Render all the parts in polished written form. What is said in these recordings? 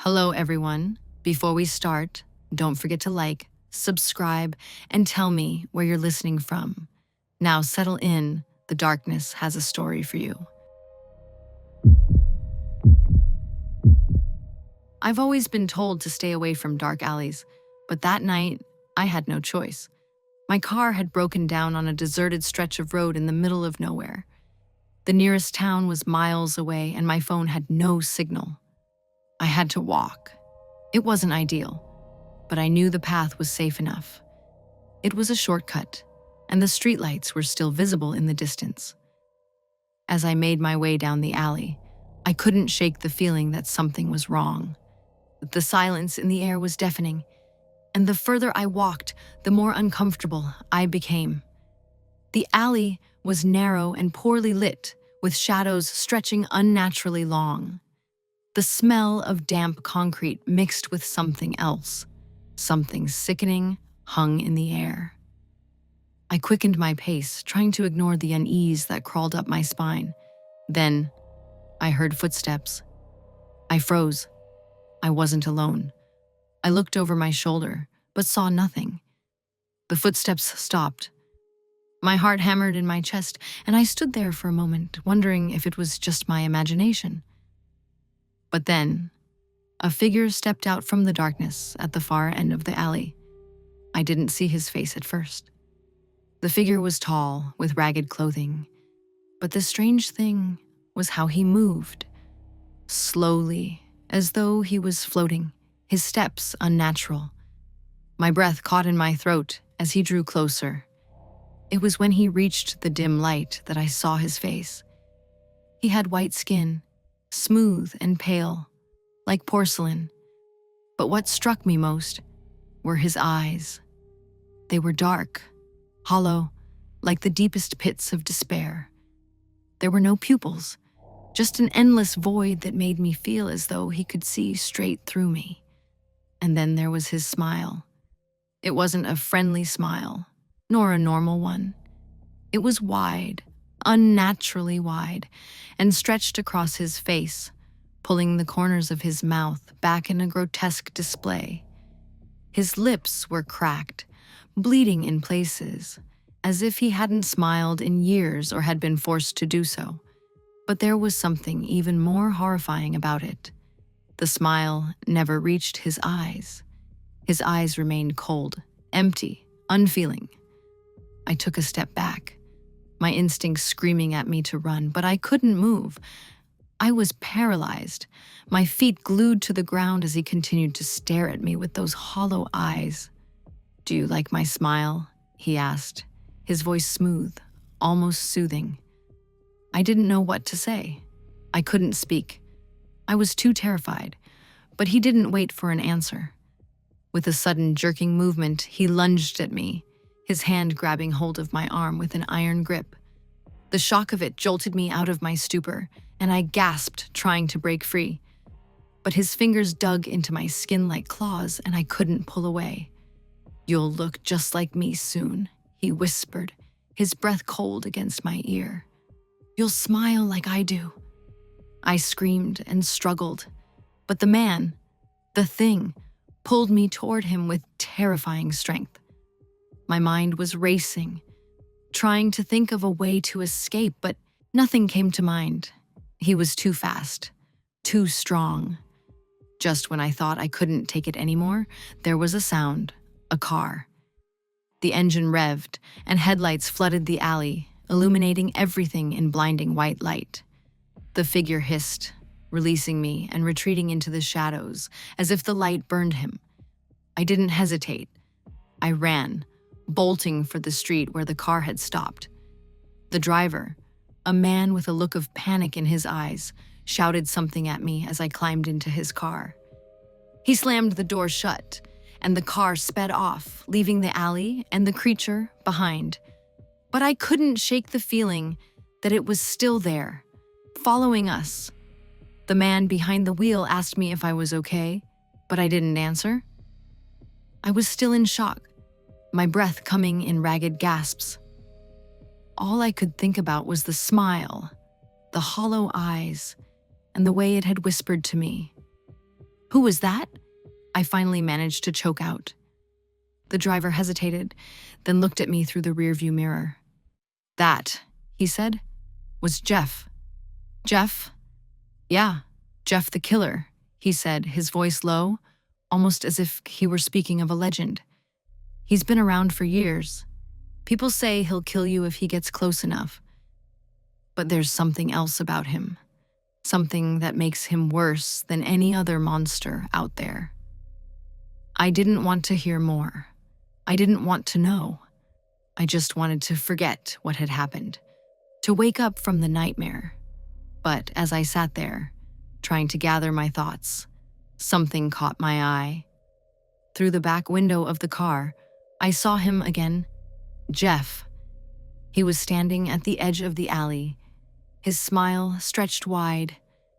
Hello, everyone. Before we start, don't forget to like, subscribe, and tell me where you're listening from. Now settle in. The darkness has a story for you. I've always been told to stay away from dark alleys, but that night, I had no choice. My car had broken down on a deserted stretch of road in the middle of nowhere. The nearest town was miles away, and my phone had no signal. I had to walk. It wasn't ideal, but I knew the path was safe enough. It was a shortcut, and the streetlights were still visible in the distance. As I made my way down the alley, I couldn't shake the feeling that something was wrong. The silence in the air was deafening, and the further I walked, the more uncomfortable I became. The alley was narrow and poorly lit, with shadows stretching unnaturally long. The smell of damp concrete mixed with something else, something sickening, hung in the air. I quickened my pace, trying to ignore the unease that crawled up my spine. Then, I heard footsteps. I froze. I wasn't alone. I looked over my shoulder, but saw nothing. The footsteps stopped. My heart hammered in my chest, and I stood there for a moment, wondering if it was just my imagination. But then, a figure stepped out from the darkness at the far end of the alley. I didn't see his face at first. The figure was tall, with ragged clothing, but the strange thing was how he moved. Slowly, as though he was floating, his steps unnatural. My breath caught in my throat as he drew closer. It was when he reached the dim light that I saw his face. He had white skin, smooth and pale, like porcelain. But what struck me most were his eyes. They were dark, hollow, like the deepest pits of despair. There were no pupils, just an endless void that made me feel as though he could see straight through me. And then there was his smile. It wasn't a friendly smile, nor a normal one. It was wide, unnaturally wide, and stretched across his face, pulling the corners of his mouth back in a grotesque display. His lips were cracked, bleeding in places, as if he hadn't smiled in years or had been forced to do so. But there was something even more horrifying about it. The smile never reached his eyes. His eyes remained cold, empty, unfeeling. I took a step back, my instincts screaming at me to run, but I couldn't move. I was paralyzed, my feet glued to the ground as he continued to stare at me with those hollow eyes. "Do you like my smile?" he asked, his voice smooth, almost soothing. I didn't know what to say. I couldn't speak. I was too terrified, but he didn't wait for an answer. With a sudden jerking movement, he lunged at me, his hand grabbing hold of my arm with an iron grip. The shock of it jolted me out of my stupor, and I gasped, trying to break free. But his fingers dug into my skin like claws, and I couldn't pull away. "You'll look just like me soon," he whispered, his breath cold against my ear. "You'll smile like I do." I screamed and struggled, but the man, the thing, pulled me toward him with terrifying strength. My mind was racing, trying to think of a way to escape, but nothing came to mind. He was too fast, too strong. Just when I thought I couldn't take it anymore, there was a sound, a car. The engine revved, and headlights flooded the alley, illuminating everything in blinding white light. The figure hissed, releasing me and retreating into the shadows, as if the light burned him. I didn't hesitate. I ran, bolting for the street where the car had stopped. The driver, a man with a look of panic in his eyes, shouted something at me as I climbed into his car. He slammed the door shut, and the car sped off, leaving the alley and the creature behind. But I couldn't shake the feeling that it was still there, following us. The man behind the wheel asked me if I was okay, but I didn't answer. I was still in shock, my breath coming in ragged gasps. All I could think about was the smile, the hollow eyes, and the way it had whispered to me, Who was that? I finally managed to choke out. The driver hesitated, then looked at me through the rearview mirror. That, he said, was Jeff. Jeff? Yeah, Jeff the killer, he said, his voice low, almost as if he were speaking of a legend. He's been around for years. People say he'll kill you if he gets close enough. But there's something else about him. Something that makes him worse than any other monster out there. I didn't want to hear more. I didn't want to know. I just wanted to forget what had happened, to wake up from the nightmare. But as I sat there, trying to gather my thoughts, something caught my eye. Through the back window of the car, I saw him again, Jeff. He was standing at the edge of the alley, his smile stretched wide,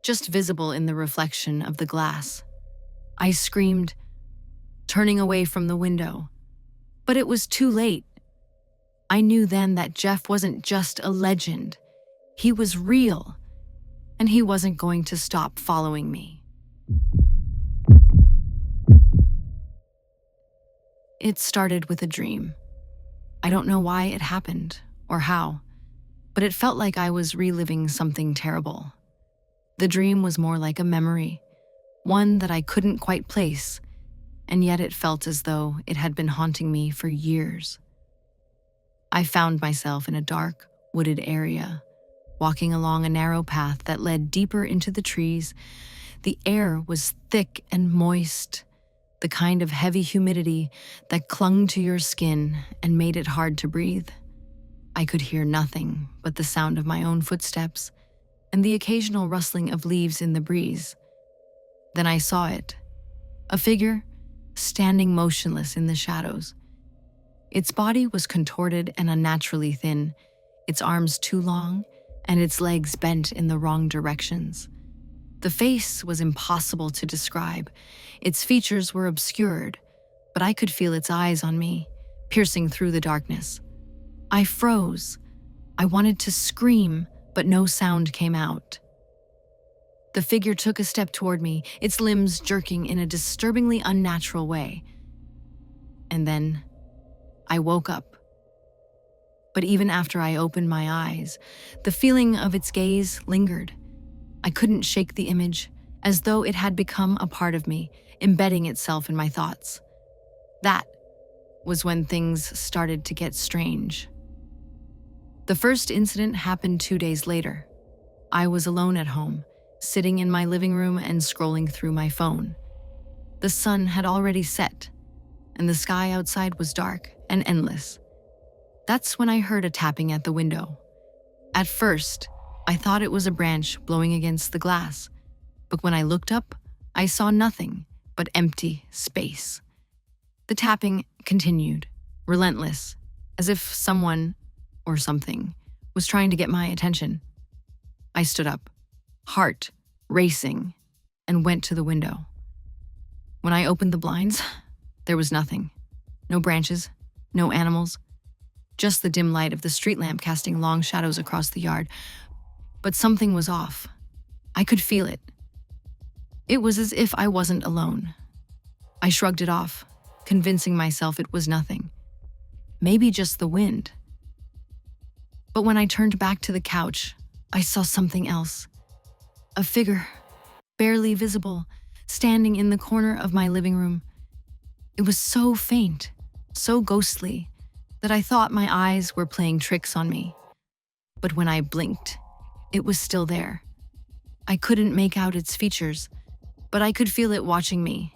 just visible in the reflection of the glass. I screamed, turning away from the window. But it was too late. I knew then that Jeff wasn't just a legend. He was real, and he wasn't going to stop following me. It started with a dream. I don't know why it happened or how, but it felt like I was reliving something terrible. The dream was more like a memory, one that I couldn't quite place, and yet it felt as though it had been haunting me for years. I found myself in a dark, wooded area, walking along a narrow path that led deeper into the trees. The air was thick and moist, the kind of heavy humidity that clung to your skin and made it hard to breathe. I could hear nothing but the sound of my own footsteps and the occasional rustling of leaves in the breeze. Then I saw it, a figure standing motionless in the shadows. Its body was contorted and unnaturally thin, its arms too long, and its legs bent in the wrong directions. The face was impossible to describe. Its features were obscured, but I could feel its eyes on me, piercing through the darkness. I froze. I wanted to scream, but no sound came out. The figure took a step toward me, its limbs jerking in a disturbingly unnatural way. And then I woke up. But even after I opened my eyes, the feeling of its gaze lingered. I couldn't shake the image, as though it had become a part of me, embedding itself in my thoughts. That was when things started to get strange. The first incident happened 2 days later. I was alone at home, sitting in my living room and scrolling through my phone. The sun had already set, and the sky outside was dark and endless. That's when I heard a tapping at the window. At first, I thought it was a branch blowing against the glass, but when I looked up, I saw nothing but empty space. The tapping continued, relentless, as if someone or something was trying to get my attention. I stood up, heart racing, and went to the window. When I opened the blinds, there was nothing. No branches, no animals, just the dim light of the street lamp casting long shadows across the yard. But something was off. I could feel it. It was as if I wasn't alone. I shrugged it off, convincing myself it was nothing. Maybe just the wind. But when I turned back to the couch, I saw something else. A figure, barely visible, standing in the corner of my living room. It was so faint, so ghostly, that I thought my eyes were playing tricks on me. But when I blinked, it was still there. I couldn't make out its features, but I could feel it watching me.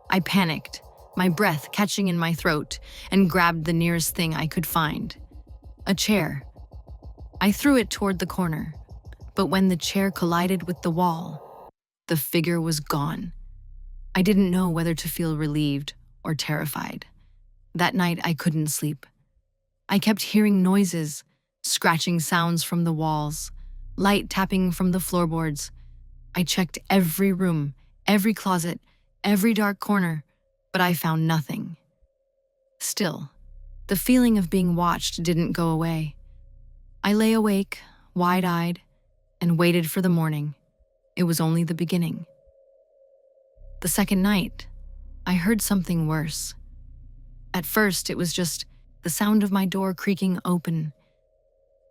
I panicked, my breath catching in my throat, and grabbed the nearest thing I could find. A chair. I threw it toward the corner, but when the chair collided with the wall, the figure was gone. I didn't know whether to feel relieved or terrified. That night, I couldn't sleep. I kept hearing noises, scratching sounds from the walls, light tapping from the floorboards. I checked every room, every closet, every dark corner, but I found nothing. Still, the feeling of being watched didn't go away. I lay awake, wide-eyed, and waited for the morning. It was only the beginning. The second night, I heard something worse. At first, it was just the sound of my door creaking open.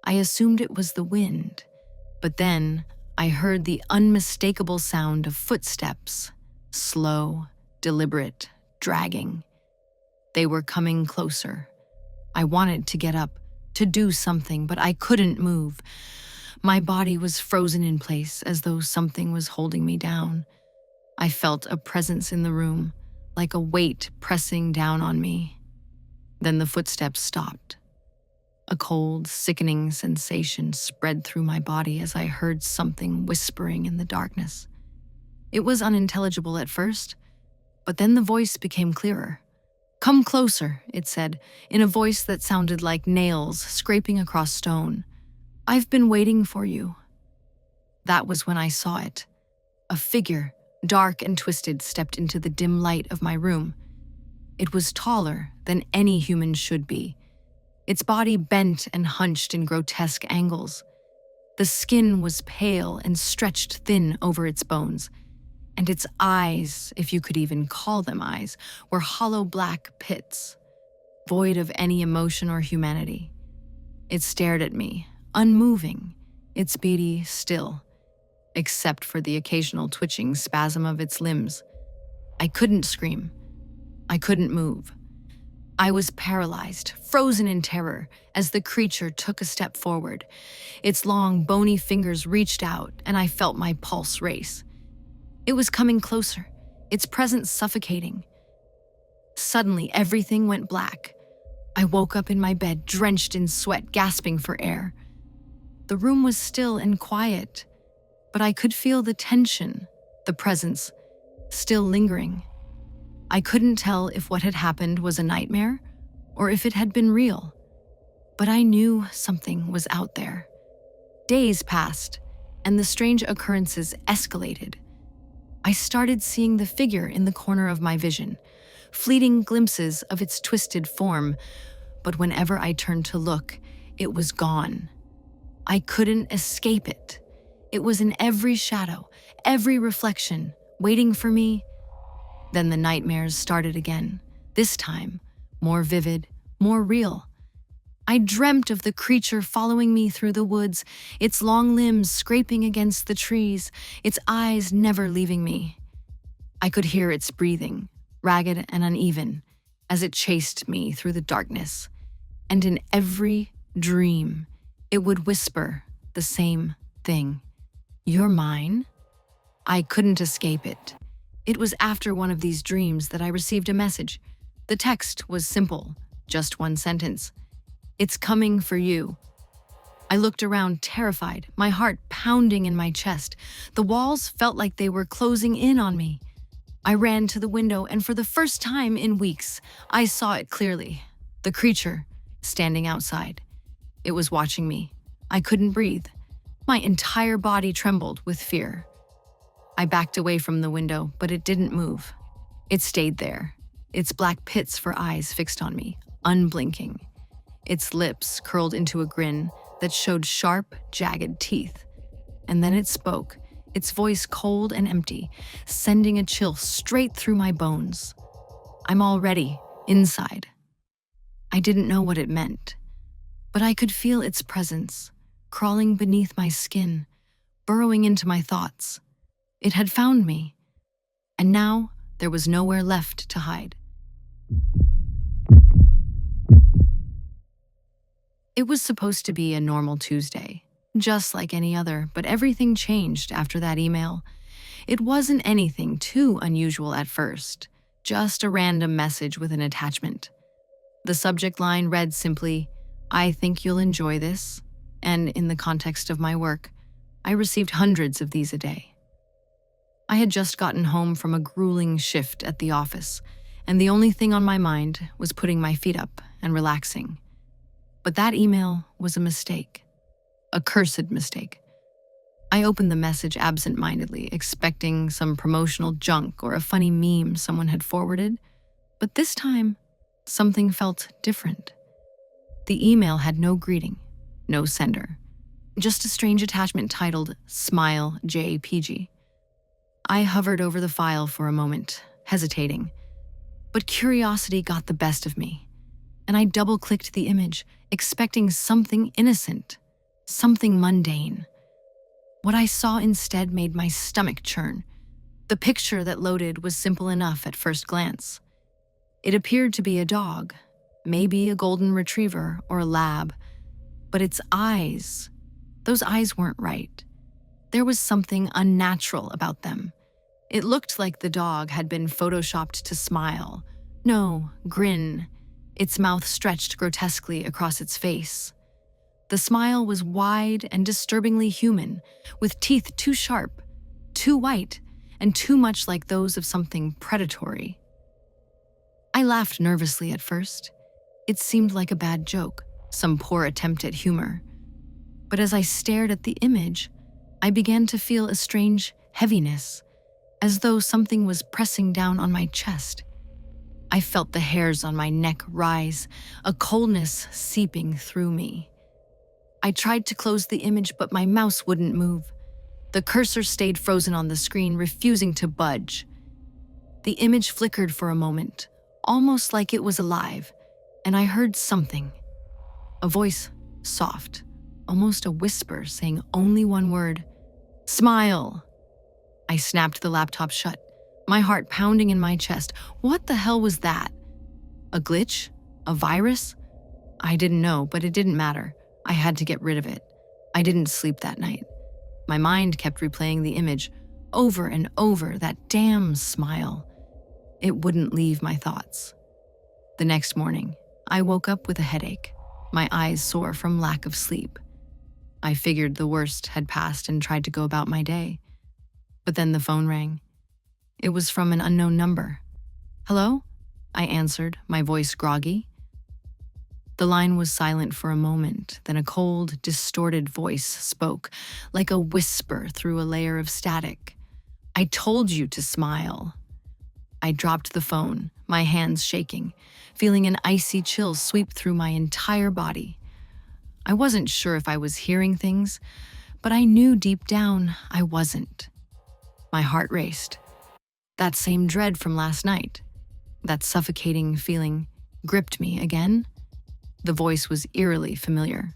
I assumed it was the wind, but then I heard the unmistakable sound of footsteps, slow, deliberate, dragging. They were coming closer. I wanted to get up, to do something, but I couldn't move. My body was frozen in place as though something was holding me down. I felt a presence in the room, like a weight pressing down on me. Then the footsteps stopped. A cold, sickening sensation spread through my body as I heard something whispering in the darkness. It was unintelligible at first, but then the voice became clearer. "Come closer," it said, in a voice that sounded like nails scraping across stone. "I've been waiting for you." That was when I saw it. A figure, dark and twisted, stepped into the dim light of my room. It was taller than any human should be. Its body bent and hunched in grotesque angles. The skin was pale and stretched thin over its bones, and its eyes, if you could even call them eyes, were hollow black pits, void of any emotion or humanity. It stared at me, unmoving, its beauty still, except for the occasional twitching spasm of its limbs. I couldn't scream. I couldn't move. I was paralyzed, frozen in terror, as the creature took a step forward. Its long, bony fingers reached out, and I felt my pulse race. It was coming closer, its presence suffocating. Suddenly, everything went black. I woke up in my bed, drenched in sweat, gasping for air. The room was still and quiet, but I could feel the tension, the presence, still lingering. I couldn't tell if what had happened was a nightmare or if it had been real, but I knew something was out there. Days passed, and the strange occurrences escalated. I started seeing the figure in the corner of my vision, fleeting glimpses of its twisted form, but whenever I turned to look, it was gone. I couldn't escape it. It was in every shadow, every reflection, waiting for me. Then the nightmares started again, this time more vivid, more real. I dreamt of the creature following me through the woods, its long limbs scraping against the trees, its eyes never leaving me. I could hear its breathing, ragged and uneven, as it chased me through the darkness. And in every dream, it would whisper the same thing. "You're mine?" I couldn't escape it. It was after one of these dreams that I received a message. The text was simple, just one sentence. "It's coming for you." I looked around, terrified, my heart pounding in my chest. The walls felt like they were closing in on me. I ran to the window, and for the first time in weeks, I saw it clearly. The creature, standing outside. It was watching me. I couldn't breathe. My entire body trembled with fear. I backed away from the window, but it didn't move. It stayed there, its black pits for eyes fixed on me, unblinking. Its lips curled into a grin that showed sharp, jagged teeth. And then it spoke, its voice cold and empty, sending a chill straight through my bones. "I'm already inside." I didn't know what it meant, but I could feel its presence, crawling beneath my skin, burrowing into my thoughts. It had found me, and now there was nowhere left to hide. It was supposed to be a normal Tuesday, just like any other, but everything changed after that email. It wasn't anything too unusual at first, just a random message with an attachment. The subject line read simply, "I think you'll enjoy this," and in the context of my work, I received hundreds of these a day. I had just gotten home from a grueling shift at the office, and the only thing on my mind was putting my feet up and relaxing. But that email was a mistake. A cursed mistake. I opened the message absent-mindedly, expecting some promotional junk or a funny meme someone had forwarded, but this time, something felt different. The email had no greeting, no sender, just a strange attachment titled Smile JPG. I hovered over the file for a moment, hesitating. But curiosity got the best of me, and I double-clicked the image, expecting something innocent, something mundane. What I saw instead made my stomach churn. The picture that loaded was simple enough at first glance. It appeared to be a dog, maybe a golden retriever or a lab, but its eyes, those eyes weren't right. There was something unnatural about them. It looked like the dog had been photoshopped to smile. No, grin. Its mouth stretched grotesquely across its face. The smile was wide and disturbingly human, with teeth too sharp, too white, and too much like those of something predatory. I laughed nervously at first. It seemed like a bad joke, some poor attempt at humor. But as I stared at the image, I began to feel a strange heaviness, as though something was pressing down on my chest. I felt the hairs on my neck rise, a coldness seeping through me. I tried to close the image, but my mouse wouldn't move. The cursor stayed frozen on the screen, refusing to budge. The image flickered for a moment, almost like it was alive, and I heard something. A voice, soft, almost a whisper, saying only one word: "Smile." I snapped the laptop shut, my heart pounding in my chest. What the hell was that? A glitch? A virus? I didn't know, but it didn't matter. I had to get rid of it. I didn't sleep that night. My mind kept replaying the image over and over, that damn smile. It wouldn't leave my thoughts. The next morning, I woke up with a headache, my eyes sore from lack of sleep. I figured the worst had passed and tried to go about my day. But then the phone rang. It was from an unknown number. "Hello?" I answered, my voice groggy. The line was silent for a moment, then a cold, distorted voice spoke, like a whisper through a layer of static. "I told you to smile." I dropped the phone, my hands shaking, feeling an icy chill sweep through my entire body. I wasn't sure if I was hearing things, but I knew deep down I wasn't. My heart raced. That same dread from last night, that suffocating feeling, gripped me again. The voice was eerily familiar.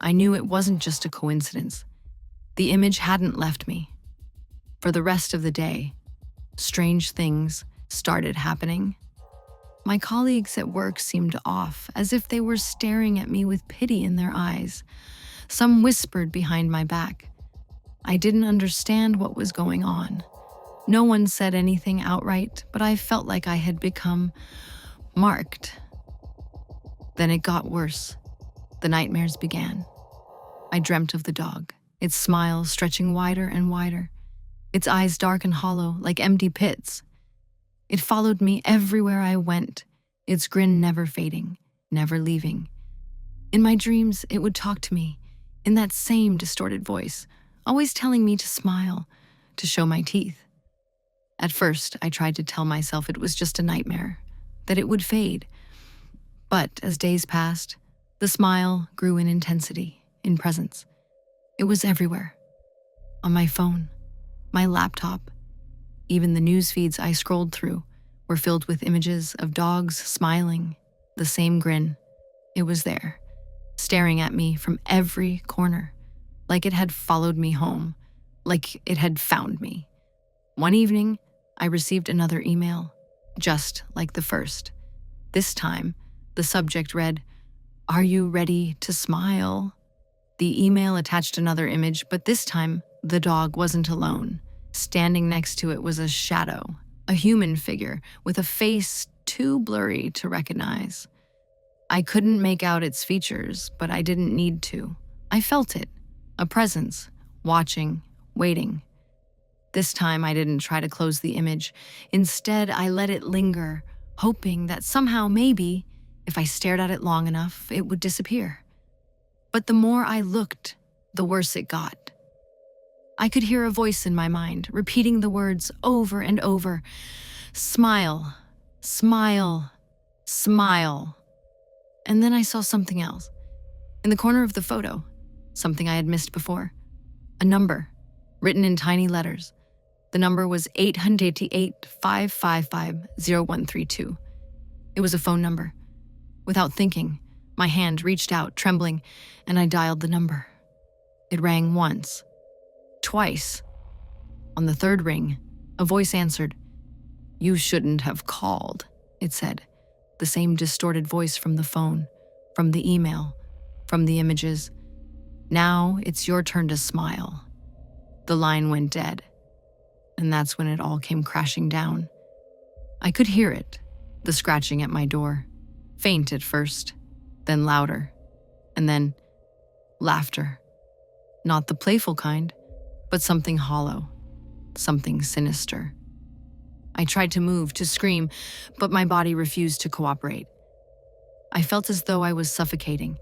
I knew it wasn't just a coincidence. The image hadn't left me. For the rest of the day, strange things started happening. My colleagues at work seemed off, as if they were staring at me with pity in their eyes. Some whispered behind my back. I didn't understand what was going on. No one said anything outright, but I felt like I had become marked. Then it got worse. The nightmares began. I dreamt of the dog, its smile stretching wider and wider, its eyes dark and hollow like empty pits. It followed me everywhere I went, its grin never fading, never leaving. In my dreams, it would talk to me, in that same distorted voice, always telling me to smile, to show my teeth. At first, I tried to tell myself it was just a nightmare, that it would fade. But as days passed, the smile grew in intensity, in presence. It was everywhere. On my phone, my laptop, even the news feeds I scrolled through were filled with images of dogs smiling, the same grin. It was there, staring at me from every corner, like it had followed me home, like it had found me. One evening, I received another email, just like the first. This time, the subject read, "Are you ready to smile?" The email attached another image, but this time, the dog wasn't alone. Standing next to it was a shadow, a human figure with a face too blurry to recognize. I couldn't make out its features, but I didn't need to. I felt it, a presence, watching, waiting. This time I didn't try to close the image. Instead, I let it linger, hoping that somehow, maybe, if I stared at it long enough, it would disappear. But the more I looked, the worse it got. I could hear a voice in my mind, repeating the words over and over. "Smile, smile, smile." And then I saw something else. In the corner of the photo, something I had missed before. A number, written in tiny letters. The number was 888-555-0132. It was a phone number. Without thinking, my hand reached out, trembling, and I dialed the number. It rang once, twice. On the third ring, a voice answered. "You shouldn't have called," it said. The same distorted voice from the phone, from the email, from the images. "Now it's your turn to smile." The line went dead, and that's when it all came crashing down. I could hear it, the scratching at my door, faint at first, then louder, and then laughter. Not the playful kind, but something hollow, something sinister. I tried to move, to scream, but my body refused to cooperate. I felt as though I was suffocating,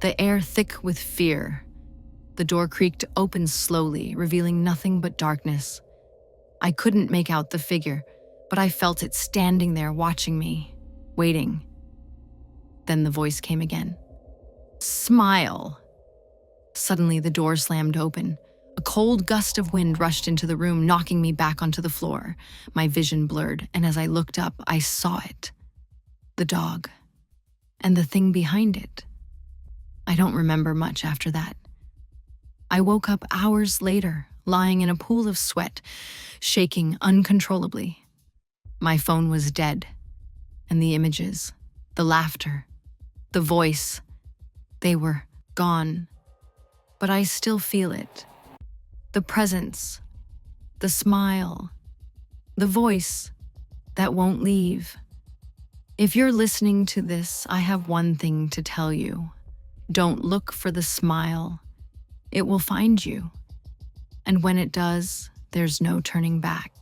the air thick with fear. The door creaked open slowly, revealing nothing but darkness. I couldn't make out the figure, but I felt it standing there watching me, waiting. Then the voice came again. "Smile." Suddenly the door slammed open. A cold gust of wind rushed into the room, knocking me back onto the floor. My vision blurred, and as I looked up, I saw it. The dog. And the thing behind it. I don't remember much after that. I woke up hours later, lying in a pool of sweat, shaking uncontrollably. My phone was dead, and the images, the laughter, the voice, they were gone. But I still feel it. The presence, the smile, the voice that won't leave. If you're listening to this, I have one thing to tell you. Don't look for the smile. It will find you. And when it does, there's no turning back.